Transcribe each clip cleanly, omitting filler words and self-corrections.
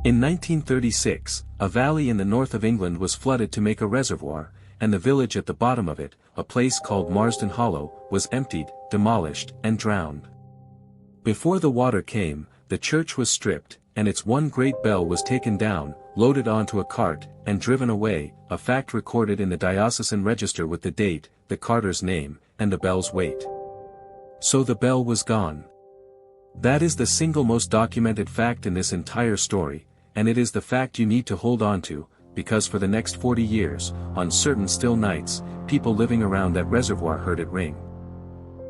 In 1936, a valley in the north of England was flooded to make a reservoir, and the village at the bottom of it, a place called Marsden Hollow, was emptied, demolished, and drowned. Before the water came, the church was stripped, and its one great bell was taken down, loaded onto a cart, and driven away, a fact recorded in the diocesan register with the date, the carter's name, and the bell's weight. So the bell was gone. That is the single most documented fact in this entire story, and it is the fact you need to hold on to, because for the next 40 years, on certain still nights, people living around that reservoir heard it ring.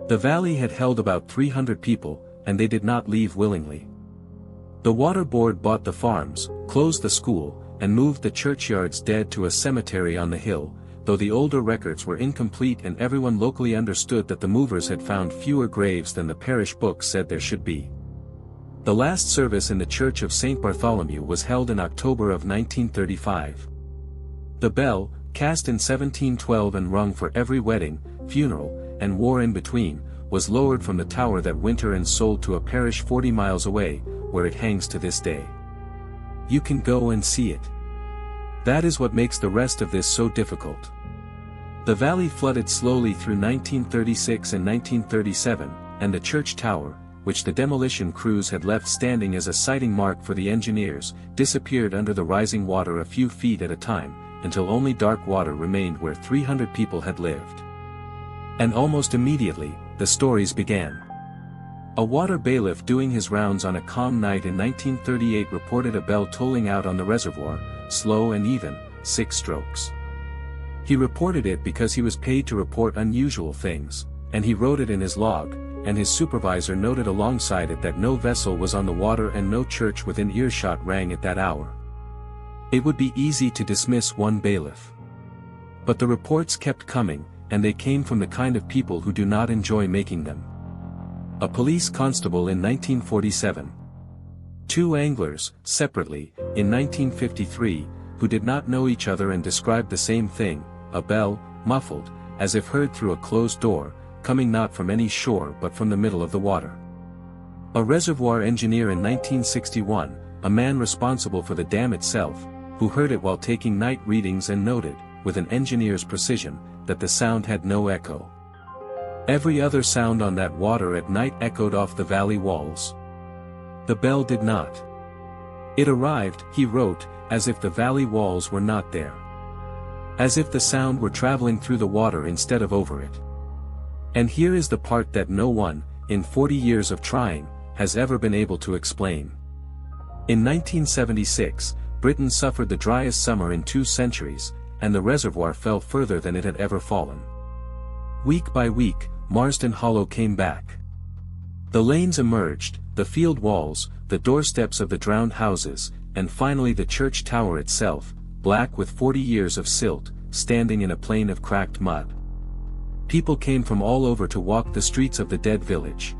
The valley had held about 300 people, and they did not leave willingly. The water board bought the farms, closed the school, and moved the churchyard's dead to a cemetery on the hill, though the older records were incomplete and everyone locally understood that the movers had found fewer graves than the parish book said there should be. The last service in the Church of St. Bartholomew was held in October of 1935. The bell, cast in 1712 and rung for every wedding, funeral, and war in between, was lowered from the tower that winter and sold to a parish 40 miles away, where it hangs to this day. You can go and see it. That is what makes the rest of this so difficult. The valley flooded slowly through 1936 and 1937, and the church tower, which the demolition crews had left standing as a sighting mark for the engineers, disappeared under the rising water a few feet at a time, until only dark water remained where 300 people had lived. And almost immediately, the stories began. A water bailiff doing his rounds on a calm night in 1938 reported a bell tolling out on the reservoir, slow and even, 6 strokes. He reported it because he was paid to report unusual things, and he wrote it in his log, and his supervisor noted alongside it that no vessel was on the water and no church within earshot rang at that hour. It would be easy to dismiss one bailiff. But the reports kept coming, and they came from the kind of people who do not enjoy making them. A police constable in 1947. 2 anglers, separately, in 1953, who did not know each other and described the same thing, a bell, muffled, as if heard through a closed door, coming not from any shore but from the middle of the water. A reservoir engineer in 1961, a man responsible for the dam itself, who heard it while taking night readings and noted, with an engineer's precision, that the sound had no echo. Every other sound on that water at night echoed off the valley walls. The bell did not. It arrived, he wrote, as if the valley walls were not there. As if the sound were traveling through the water instead of over it. And here is the part that no one, in 40 years of trying, has ever been able to explain. In 1976, Britain suffered the driest summer in 2 centuries, and the reservoir fell further than it had ever fallen. Week by week, Marsden Hollow came back. The lanes emerged, the field walls, the doorsteps of the drowned houses, and finally the church tower itself, black with 40 years of silt, standing in a plain of cracked mud. People came from all over to walk the streets of the dead village.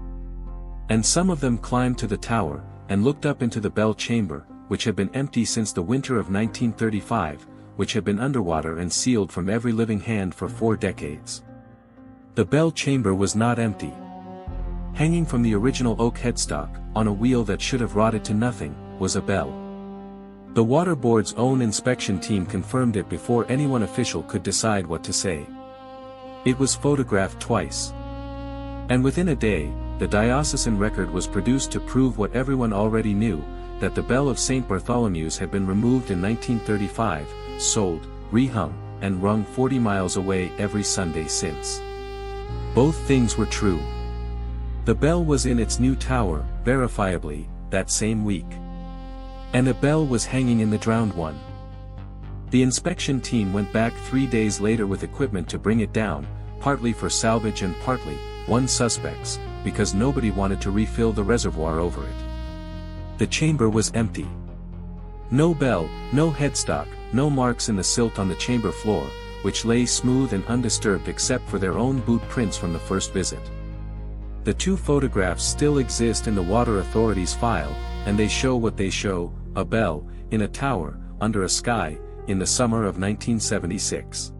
And some of them climbed to the tower, and looked up into the bell chamber, which had been empty since the winter of 1935, which had been underwater and sealed from every living hand for 4 decades. The bell chamber was not empty. Hanging from the original oak headstock, on a wheel that should have rotted to nothing, was a bell. The water board's own inspection team confirmed it before anyone official could decide what to say. It was photographed twice. And within a day, the diocesan record was produced to prove what everyone already knew, that the bell of St. Bartholomew's had been removed in 1935, sold, rehung, and rung 40 miles away every Sunday since. Both things were true. The bell was in its new tower, verifiably, that same week. And a bell was hanging in the drowned one. The inspection team went back 3 days later with equipment to bring it down, partly for salvage and partly, one suspects, because nobody wanted to refill the reservoir over it. The chamber was empty. No bell, no headstock, no marks in the silt on the chamber floor, which lay smooth and undisturbed except for their own boot prints from the first visit. The 2 photographs still exist in the Water Authority's file, and they show what they show, a bell, in a tower, under a sky, in the summer of 1976.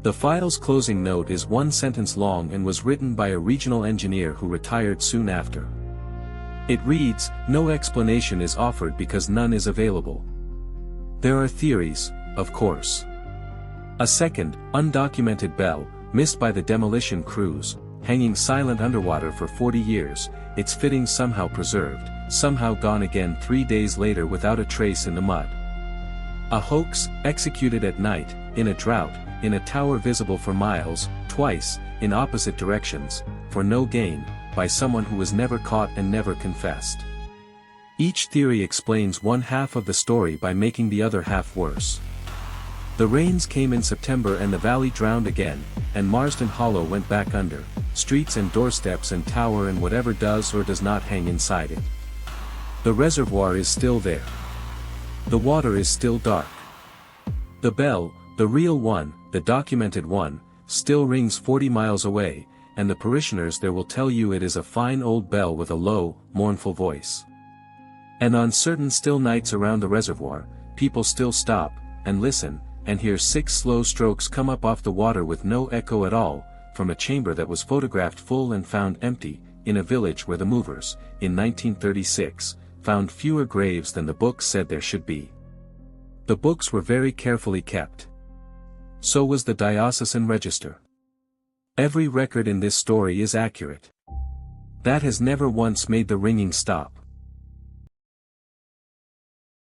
The file's closing note is 1 sentence long and was written by a regional engineer who retired soon after. It reads, no explanation is offered because none is available. There are theories, of course. A second, undocumented bell, missed by the demolition crews, hanging silent underwater for 40 years, its fittings somehow preserved, somehow gone again 3 days later without a trace in the mud. A hoax, executed at night, in a drought, in a tower visible for miles, twice, in opposite directions, for no gain, by someone who was never caught and never confessed. Each theory explains one half of the story by making the other half worse. The rains came in September and the valley drowned again, and Marsden Hollow went back under, streets and doorsteps and tower and whatever does or does not hang inside it. The reservoir is still there. The water is still dark. The bell, the real one, the documented one, still rings 40 miles away, and the parishioners there will tell you it is a fine old bell with a low, mournful voice. And on certain still nights around the reservoir, people still stop, and listen, and hear 6 slow strokes come up off the water with no echo at all, from a chamber that was photographed full and found empty, in a village where the movers, in 1936, found fewer graves than the books said there should be. The books were very carefully kept. So was the diocesan register. Every record in this story is accurate. That has never once made the ringing stop.